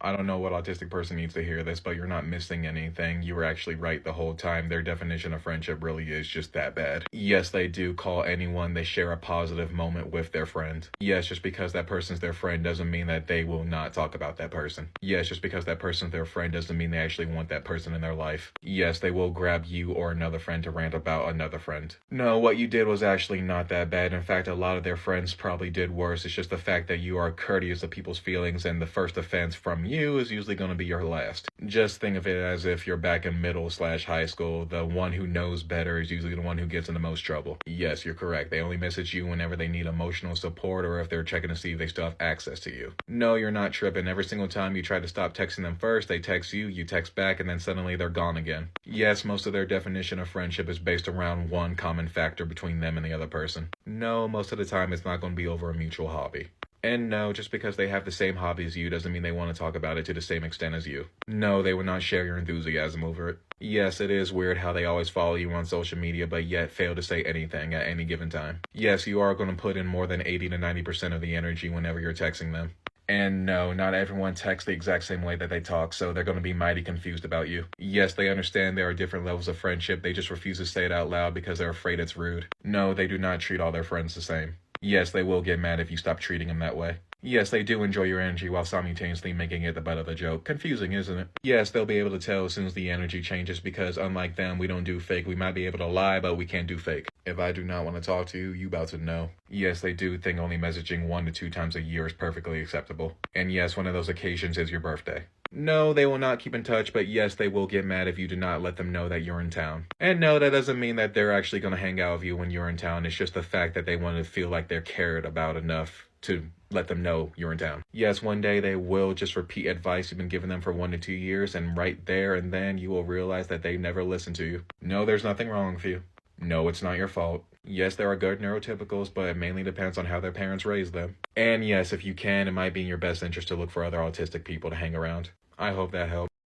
I don't know what autistic person needs to hear this, but you're not missing anything. You were actually right the whole time. Their definition of friendship really is just that bad. Yes, they do call anyone they share a positive moment with their friend. Yes, just because that person's their friend doesn't mean that they will not talk about that person. Yes, just because that person's their friend doesn't mean they actually want that person in their life. Yes, they will grab you or another friend to rant about another friend. No, what you did was actually not that bad. In fact, a lot of their friends probably did worse. It's just the fact that you are courteous of people's feelings, and the first offense from you is usually going to be your last. Just think of it as if you're back in middle/high school. The one who knows better is usually the one who gets in the most trouble. Yes, you're correct. They only message you whenever they need emotional support or if they're checking to see if they still have access to you. No, you're not tripping. Every single time you try to stop texting them first, they text you, you text back, and then suddenly they're gone again. Yes, most of their definition of friendship is based around one common factor between them and the other person. No, most of the time it's not going to be over a mutual hobby. And no, just because they have the same hobby as you doesn't mean they want to talk about it to the same extent as you. No, they would not share your enthusiasm over it. Yes, it is weird how they always follow you on social media but yet fail to say anything at any given time. Yes, you are going to put in more than 80 to 90% of the energy whenever you're texting them. And no, not everyone texts the exact same way that they talk, so they're going to be mighty confused about you. Yes, they understand there are different levels of friendship, they just refuse to say it out loud because they're afraid it's rude. No, they do not treat all their friends the same. Yes, they will get mad if you stop treating them that way. Yes, they do enjoy your energy while simultaneously making it the butt of the joke. Confusing, isn't it? Yes, they'll be able to tell as soon as the energy changes because unlike them, we don't do fake. We might be able to lie, but we can't do fake. If I do not want to talk to you, you about to know. Yes, they do think only messaging 1 to 2 times a year is perfectly acceptable. And yes, one of those occasions is your birthday. No, they will not keep in touch, but yes, they will get mad if you do not let them know that you're in town. And no, that doesn't mean that they're actually going to hang out with you when you're in town. It's just the fact that they want to feel like they're cared about enough to let them know you're in town. Yes, one day they will just repeat advice you've been giving them for 1 to 2 years, and right there and then you will realize that they never listened to you. No, there's nothing wrong with you. No, it's not your fault. Yes, there are good neurotypicals, but it mainly depends on how their parents raised them. And yes, if you can, it might be in your best interest to look for other autistic people to hang around. I hope that helps.